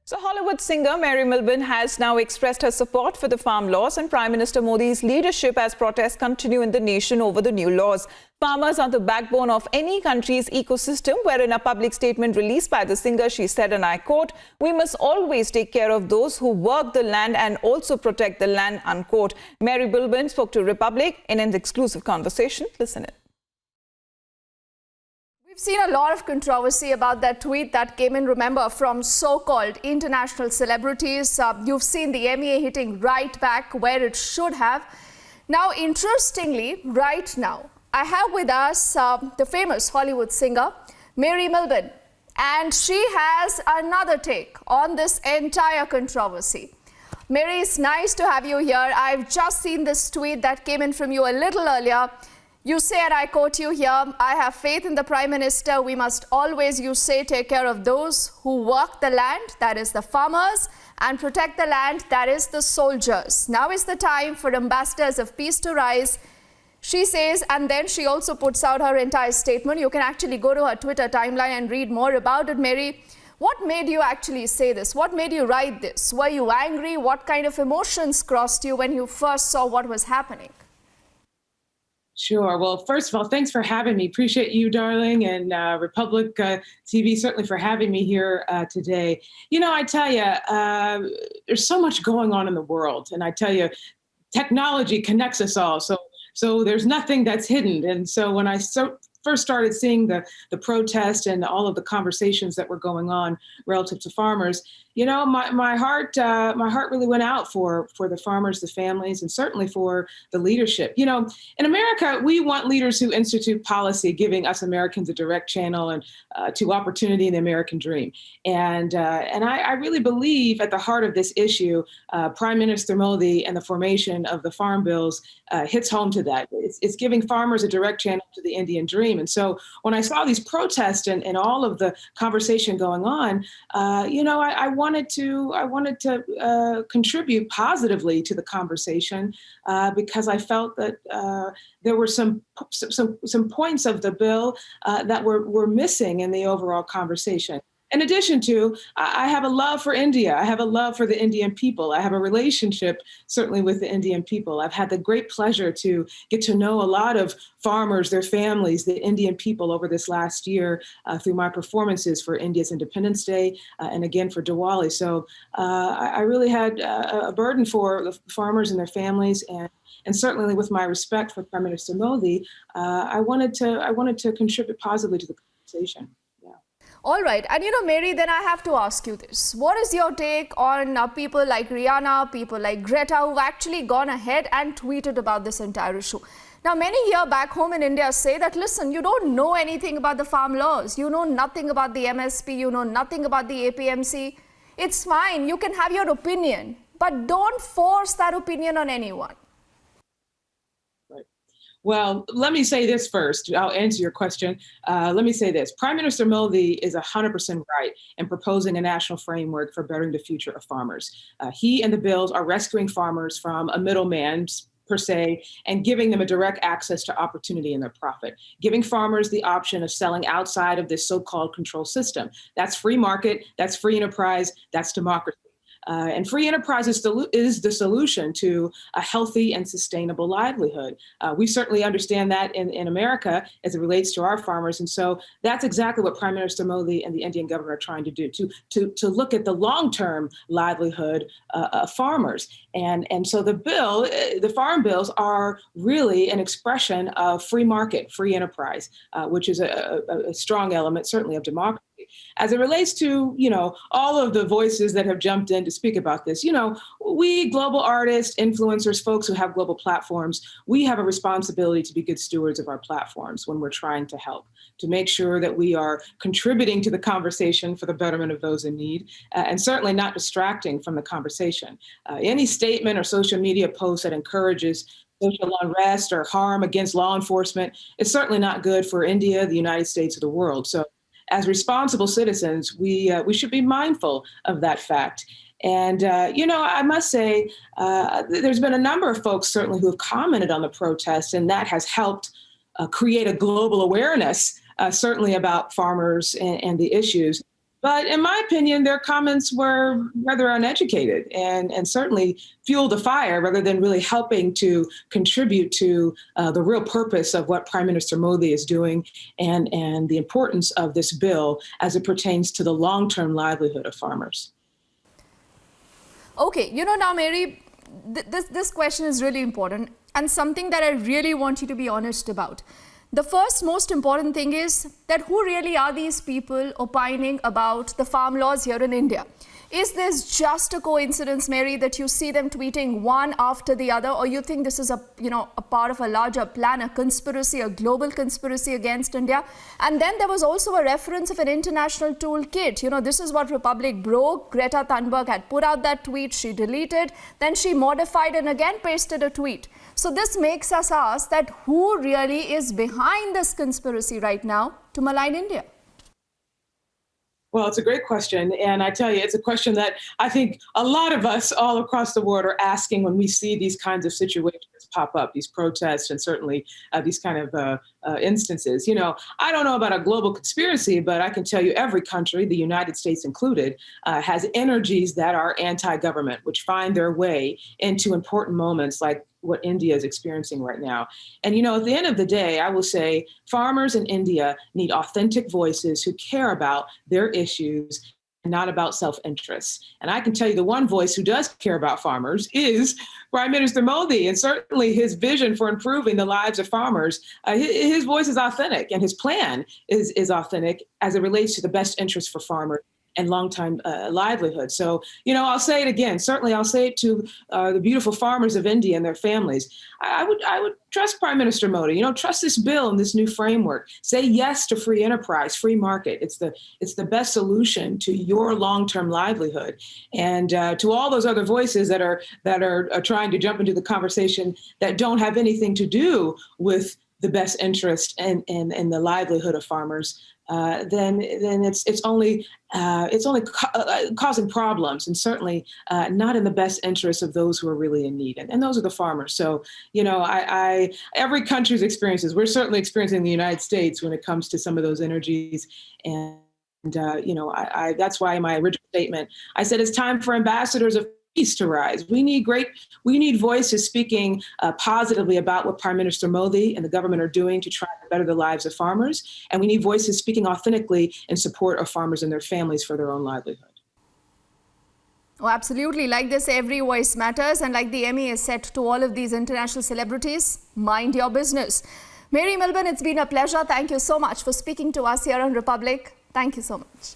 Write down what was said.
So Hollywood singer Mary Millben has now expressed her support for the farm laws and Prime Minister Modi's leadership as protests continue in the nation over the new laws. Farmers are the backbone of any country's ecosystem, where in a public statement released by the singer, she said, and I quote, "We must always take care of those who work the land and also protect the land," unquote. Mary Millben spoke to Republic in an exclusive conversation. Listen in. We've seen a lot of controversy about that tweet that came in, remember, from so-called international celebrities. You've seen the MEA hitting right back where it should have. Now, interestingly, right now, I have with us the famous Hollywood singer, Mary Millben, and she has another take on this entire controversy. Mary, it's nice to have you here. I've just seen this tweet that came in from you a little earlier. You say, and I quote you here, "I have faith in the Prime Minister. We must always, you say, take care of those who work the land," that is the farmers, "and protect the land," that is the soldiers. Now is the time for ambassadors of peace to rise. She says, and then she also puts out her entire statement. You can actually go to her Twitter timeline and read more about it, Mary. What made you actually say this? What made you write this? Were you angry? What kind of emotions crossed you when you first saw what was happening? Sure. Well, first of all, thanks for having me. Appreciate you, darling, and Republic TV certainly for having me here today. You know, I tell you, there's so much going on in the world, and I tell you, technology connects us all. So there's nothing that's hidden. And so when I first started seeing the protest and all of the conversations that were going on relative to farmers, you know, my heart really went out for the farmers, the families, and certainly for the leadership. You know, in America, we want leaders who institute policy, giving us Americans a direct channel and to opportunity in the American dream. And I really believe at the heart of this issue, Prime Minister Modi and the formation of the farm bills hits home to that. It's giving farmers a direct channel to the Indian dream. And so when I saw these protests and all of the conversation going on, you know, I wanted to contribute positively to the conversation because I felt that there were some points of the bill that were missing in the overall conversation. In addition to, I have a love for India. I have a love for the Indian people. I have a relationship, certainly, with the Indian people. I've had the great pleasure to get to know a lot of farmers, their families, the Indian people over this last year through my performances for India's Independence Day and again for Diwali. So I really had a burden for the farmers and their families, and certainly with my respect for Prime Minister Modi, I wanted to contribute positively to the conversation. All right. And you know, Mary, then I have to ask you this. What is your take on people like Rihanna, people like Greta, who've actually gone ahead and tweeted about this entire issue? Now, many here back home in India say that, listen, you don't know anything about the farm laws. You know nothing about the MSP. You know nothing about the APMC. It's fine. You can have your opinion, but don't force that opinion on anyone. Well, let me say this first. I'll answer your question. Let me say this. Prime Minister Modi is 100% right in proposing a national framework for bettering the future of farmers. He and the bills are rescuing farmers from a middleman, per se, and giving them a direct access to opportunity in their profit, giving farmers the option of selling outside of this so-called control system. That's free market, that's free enterprise, that's democracy. And free enterprise is the solution to a healthy and sustainable livelihood. We certainly understand that in America as it relates to our farmers. And so that's exactly what Prime Minister Modi and the Indian government are trying to do, to look at the long-term livelihood of farmers. And so the farm bills are really an expression of free market, free enterprise, which is a strong element, certainly, of democracy. As it relates to, you know, all of the voices that have jumped in to speak about this, you know, we global artists, influencers, folks who have global platforms, we have a responsibility to be good stewards of our platforms when we're trying to help, to make sure that we are contributing to the conversation for the betterment of those in need, and certainly not distracting from the conversation. Any statement or social media post that encourages social unrest or harm against law enforcement is certainly not good for India, the United States, or the world. So as responsible citizens, we should be mindful of that fact. And, you know, I must say, there's been a number of folks certainly who have commented on the protests, and that has helped create a global awareness, certainly about farmers and the issues. But in my opinion, their comments were rather uneducated and certainly fueled the fire rather than really helping to contribute to the real purpose of what Prime Minister Modi is doing and the importance of this bill as it pertains to the long-term livelihood of farmers. Okay, now, Mary, this question is really important and something that I really want you to be honest about. The first most important thing is that who really are these people opining about the farm laws here in India? Is this just a coincidence, Mary, that you see them tweeting one after the other, or you think this is a part of a larger plan, a conspiracy, a global conspiracy against India? And then there was also a reference of an international toolkit. This is what Republic broke. Greta Thunberg had put out that tweet, she deleted, then she modified and again pasted a tweet. So this makes us ask that who really is behind this conspiracy right now to malign India? Well, it's a great question. And I tell you, it's a question that I think a lot of us all across the world are asking when we see these kinds of situations pop up, these protests and certainly these kind of instances. I don't know about a global conspiracy, but I can tell you every country, the United States included, has energies that are anti-government, which find their way into important moments like what India is experiencing right now. And, at the end of the day, I will say farmers in India need authentic voices who care about their issues and not about self-interest. And I can tell you the one voice who does care about farmers is Prime Minister Modi, and certainly his vision for improving the lives of farmers. His voice is authentic and his plan is authentic as it relates to the best interest for farmers and long-time livelihood. So, I'll say it again. Certainly, I'll say it to the beautiful farmers of India and their families. I would trust Prime Minister Modi. Trust this bill and this new framework. Say yes to free enterprise, free market. It's the best solution to your long-term livelihood. And to all those other voices that are trying to jump into the conversation that don't have anything to do with the best interest and the livelihood of farmers, then it's only causing problems, and certainly not in the best interest of those who are really in need, and those are the farmers. So every country's experiences. We're certainly experiencing the United States when it comes to some of those energies, and that's why in my original statement I said it's time for ambassadors of peace to rise. We need voices speaking positively about what Prime Minister Modi and the government are doing to try to better the lives of farmers. And we need voices speaking authentically in support of farmers and their families for their own livelihood. Oh, absolutely. Like this, every voice matters. And like the MEA said to all of these international celebrities, mind your business. Mary Millben, it's been a pleasure. Thank you so much for speaking to us here on Republic. Thank you so much.